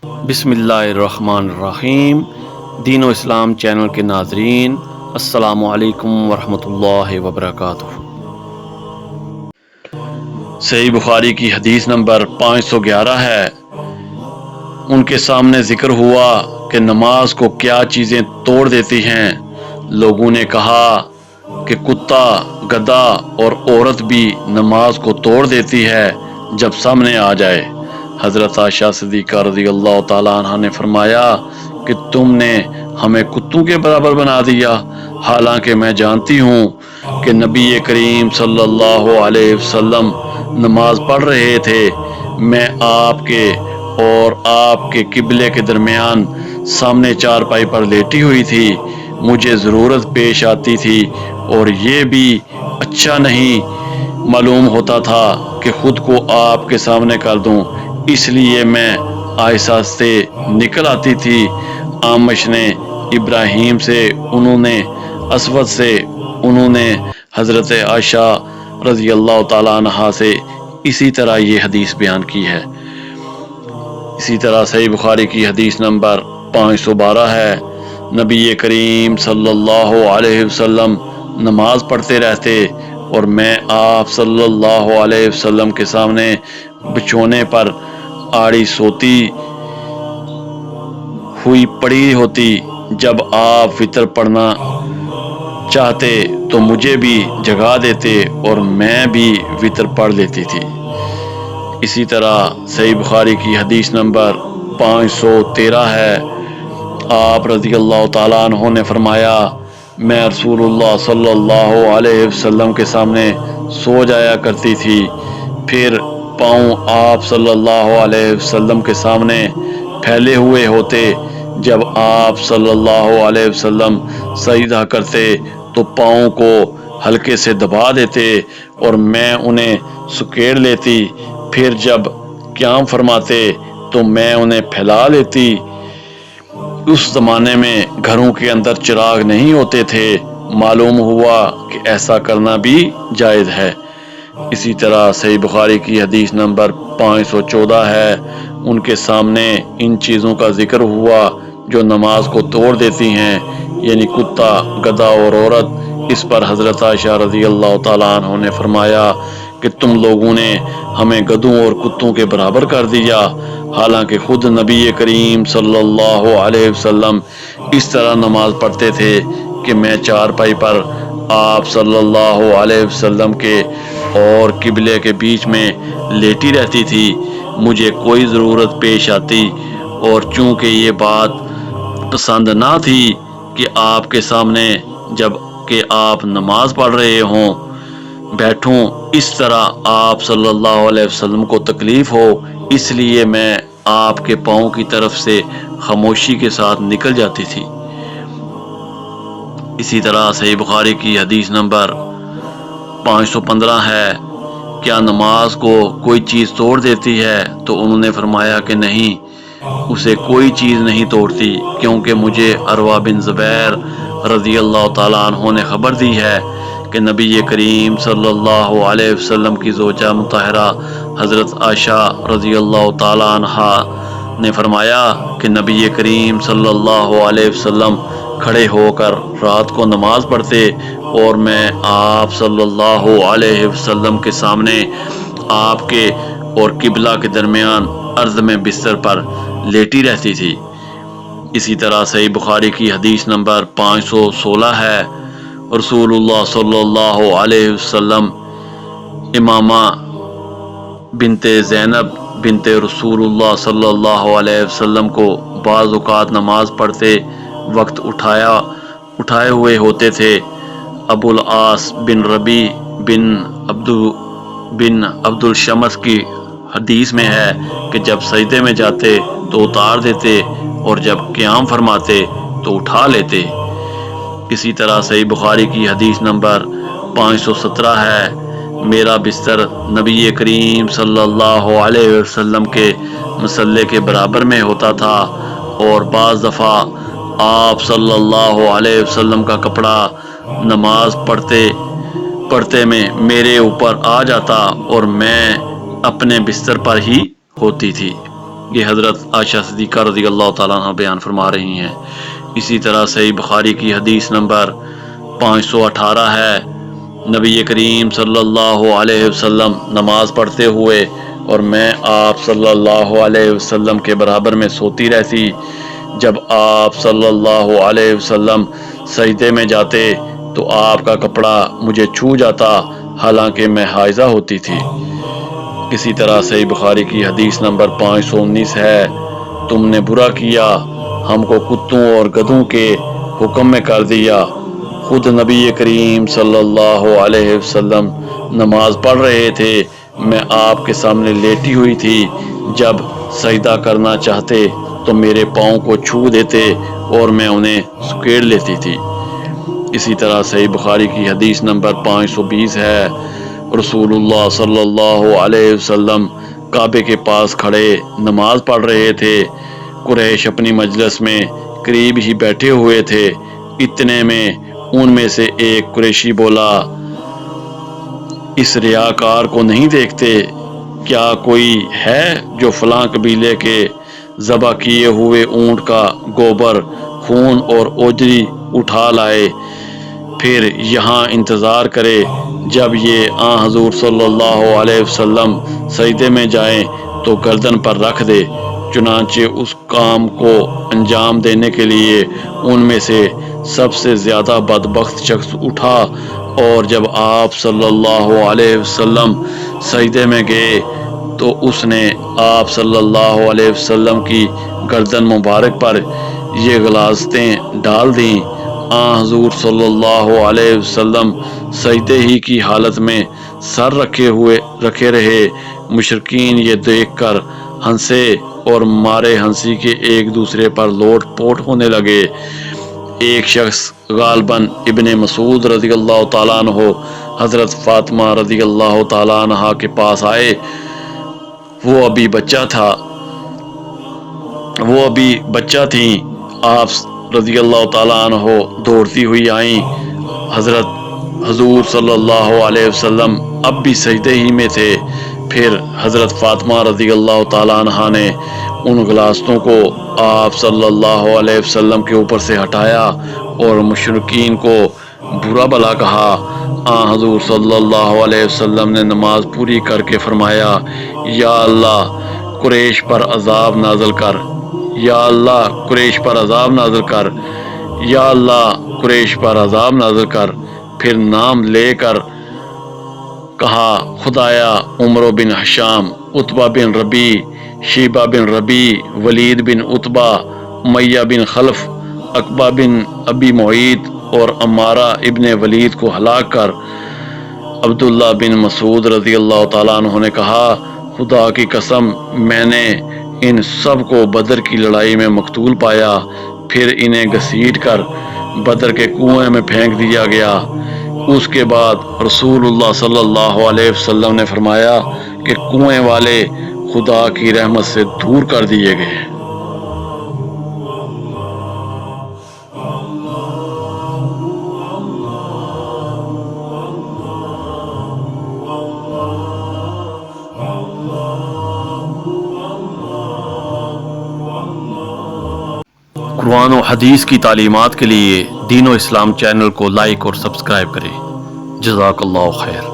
بسم اللہ الرحمن الرحیم۔ دین و اسلام چینل کے ناظرین، السلام علیکم ورحمۃ اللہ وبرکاتہ۔ صحیح بخاری کی حدیث نمبر 511 ہے۔ ان کے سامنے ذکر ہوا کہ نماز کو کیا چیزیں توڑ دیتی ہیں۔ لوگوں نے کہا کہ کتا، گدھا اور عورت بھی نماز کو توڑ دیتی ہے جب سامنے آ جائے۔ حضرت عائشہ صدیقہ رضی اللہ تعالیٰ عنہ نے فرمایا کہ تم نے ہمیں کتوں کے برابر بنا دیا، حالانکہ میں جانتی ہوں کہ نبی کریم صلی اللہ علیہ وسلم نماز پڑھ رہے تھے۔ میں آپ کے اور آپ کے قبلے کے درمیان سامنے چارپائی پر لیٹی ہوئی تھی۔ مجھے ضرورت پیش آتی تھی اور یہ بھی اچھا نہیں معلوم ہوتا تھا کہ خود کو آپ کے سامنے کر دوں، اس لیے میں آہستہ سے نکل آتی تھی۔ آمش نے ابراہیم سے، انہوں نے اسود سے، انہوں نے حضرت عائشہ رضی اللہ تعالیٰ عنہا سے اسی طرح یہ حدیث بیان کی ہے۔ اسی طرح صحیح بخاری کی حدیث نمبر 512 ہے۔ نبی کریم صلی اللہ علیہ وسلم نماز پڑھتے رہتے اور میں آپ صلی اللہ علیہ وسلم کے سامنے بچھونے پر آڑی سوتی ہوئی پڑی ہوتی۔ جب آپ وتر پڑھنا چاہتے تو مجھے بھی جگا دیتے اور میں بھی وتر پڑھ لیتی تھی۔ اسی طرح صحیح بخاری کی حدیث نمبر 513 ہے۔ آپ رضی اللہ تعالیٰ عنہ نے فرمایا، میں رسول اللہ صلی اللہ علیہ وسلم کے سامنے سو جایا کرتی تھی، پھر پاؤں آپ صلی اللہ علیہ وسلم کے سامنے پھیلے ہوئے ہوتے۔ جب آپ صلی اللہ علیہ وسلم سجدہ کرتے تو پاؤں کو ہلکے سے دبا دیتے اور میں انہیں سکیڑ لیتی، پھر جب قیام فرماتے تو میں انہیں پھیلا لیتی۔ اس زمانے میں گھروں کے اندر چراغ نہیں ہوتے تھے۔ معلوم ہوا کہ ایسا کرنا بھی جائز ہے۔ اسی طرح صحیح بخاری کی حدیث نمبر 514 ہے۔ ان کے سامنے ان چیزوں کا ذکر ہوا جو نماز کو توڑ دیتی ہیں، یعنی کتا، گدھا اور عورت۔ اس پر حضرت عائشہ رضی اللہ تعالیٰ عنہ نے فرمایا کہ تم لوگوں نے ہمیں گدھوں اور کتوں کے برابر کر دیا، حالانکہ خود نبی کریم صلی اللہ علیہ وسلم اس طرح نماز پڑھتے تھے کہ میں چارپائی پر آپ صلی اللہ علیہ وسلم کے اور قبلے کے بیچ میں لیٹی رہتی تھی۔ مجھے کوئی ضرورت پیش آتی اور چونکہ یہ بات پسند نہ تھی کہ آپ کے سامنے جب کہ آپ نماز پڑھ رہے ہوں بیٹھوں، اس طرح آپ صلی اللہ علیہ وسلم کو تکلیف ہو، اس لیے میں آپ کے پاؤں کی طرف سے خاموشی کے ساتھ نکل جاتی تھی۔ اسی طرح صحیح بخاری کی حدیث نمبر 515 ہے۔ کیا نماز کو کوئی چیز توڑ دیتی ہے؟ تو انہوں نے فرمایا کہ نہیں، اسے کوئی چیز نہیں توڑتی، کیونکہ مجھے عروہ بن زبیر رضی اللہ تعالیٰ عنہ نے خبر دی ہے کہ نبی کریم صلی اللہ علیہ وسلم کی زوجہ مطہرہ حضرت عائشہ رضی اللہ تعالیٰ عنہ نے فرمایا کہ نبی کریم صلی اللہ علیہ وسلم کھڑے ہو کر رات کو نماز پڑھتے اور میں آپ صلی اللہ علیہ وسلم کے سامنے آپ کے اور قبلہ کے درمیان عرض میں بستر پر لیٹی رہتی تھی۔ اسی طرح صحیح بخاری کی حدیث نمبر 516 ہے۔ رسول اللہ صلی اللہ علیہ وسلم امامہ بنت زینب بنت رسول اللہ صلی اللہ علیہ وسلم کو بعض اوقات نماز پڑھتے وقت اٹھائے ہوئے ہوتے تھے۔ ابو العاص بن ربی بن عبد الشمس کی حدیث میں ہے کہ جب سجدے میں جاتے تو اتار دیتے اور جب قیام فرماتے تو اٹھا لیتے۔ اسی طرح صحیح بخاری کی حدیث نمبر 517 ہے۔ میرا بستر نبی کریم صلی اللہ علیہ وسلم کے مصلے کے برابر میں ہوتا تھا اور بعض دفعہ آپ صلی اللہ علیہ وسلم کا کپڑا نماز پڑھتے میں میرے اوپر آ جاتا اور میں اپنے بستر پر ہی ہوتی تھی۔ یہ حضرت عائشہ صدیقہ رضی اللہ تعالیٰ عنہ بیان فرما رہی ہیں۔ اسی طرح صحیح بخاری کی حدیث نمبر 518 ہے، نبی کریم صلی اللہ علیہ وسلم نماز پڑھتے ہوئے اور میں آپ صلی اللہ علیہ وسلم کے برابر میں سوتی رہتی۔ جب آپ صلی اللہ علیہ وسلم سجدے میں جاتے تو آپ کا کپڑا مجھے چھو جاتا، حالانکہ میں حائضہ ہوتی تھی۔ اسی طرح صحیح بخاری کی حدیث نمبر 519 ہے، تم نے برا کیا، ہم کو کتوں اور گدھوں کے حکم میں کر دیا۔ خود نبی کریم صلی اللہ علیہ وسلم نماز پڑھ رہے تھے، میں آپ کے سامنے لیٹی ہوئی تھی، جب سجدہ کرنا چاہتے تو میرے پاؤں کو چھو دیتے اور میں انہیں سکیڑ لیتی تھی۔ اسی طرح صحیح بخاری کی حدیث نمبر 520 ہے، رسول اللہ صلی اللہ علیہ وسلم کعبے کے پاس کھڑے نماز پڑھ رہے تھے، قریش اپنی مجلس میں قریب ہی بیٹھے ہوئے تھے۔ اتنے میں ان میں سے ایک قریشی بولا، اس ریاکار کو نہیں دیکھتے؟ کیا کوئی ہے جو فلاں قبیلے کے ذبح کیے ہوئے اونٹ کا گوبر، خون اور اوجری اٹھا لائے، پھر یہاں انتظار کرے جب یہ آن حضور صلی اللہ علیہ وسلم سجدے میں جائیں تو گردن پر رکھ دے؟ چنانچہ اس کام کو انجام دینے کے لیے ان میں سے سب سے زیادہ بدبخت شخص اٹھا، اور جب آپ صلی اللہ علیہ وسلم سجدے میں گئے تو اس نے آپ صلی اللہ علیہ وسلم کی گردن مبارک پر یہ غلاظتیں ڈال دیں۔ آن حضور صلی اللہ علیہ وسلم سجدے ہی کی حالت میں سر رکھے رہے۔ مشرکین یہ دیکھ کر ہنسے اور مارے ہنسی کے ایک دوسرے پر لوٹ پوٹ ہونے لگے۔ ایک شخص غالباً ابن مسعود رضی اللہ تعالیٰ عنہ حضرت فاطمہ رضی اللہ تعالیٰ عنہ کے پاس آئے۔ وہ ابھی بچہ تھیں۔ آپ رضی اللہ تعالیٰ عنہ دوڑتی ہوئی آئیں۔ حضور صلی اللہ علیہ وسلم اب بھی سجدے ہی میں تھے۔ پھر حضرت فاطمہ رضی اللہ تعالیٰ عنہ نے ان غلاظتوں کو آپ صلی اللہ علیہ وسلم کے اوپر سے ہٹایا اور مشرکین کو برا بھلا کہا۔ آن حضور صلی اللہ علیہ وسلم نے نماز پوری کر کے فرمایا، یا اللہ قریش پر عذاب نازل کر، یا اللہ قریش پر عذاب نازل کر، یا اللہ قریش پر عذاب نازل کر۔ پھر نام لے کر کہا، خدایا عمرو بن ہشام، عتبہ بن ربیع، شیبہ بن ربیع، ولید بن عتبہ، امیہ بن خلف، عقبہ بن ابی معیط اور عمارہ ابن ولید کو ہلاک کر۔ عبداللہ بن مسعود رضی اللہ تعالیٰ عنہ نے کہا، خدا کی قسم میں نے ان سب کو بدر کی لڑائی میں مقتول پایا۔ پھر انہیں گھسیٹ کر بدر کے کنویں میں پھینک دیا گیا۔ اس کے بعد رسول اللہ صلی اللہ علیہ وسلم نے فرمایا کہ کنویں والے خدا کی رحمت سے دور کر دیے گئے۔ قرآن و حدیث کی تعلیمات کے لیے دین و اسلام چینل کو لائک اور سبسکرائب کریں۔ جزاک اللہ خیر۔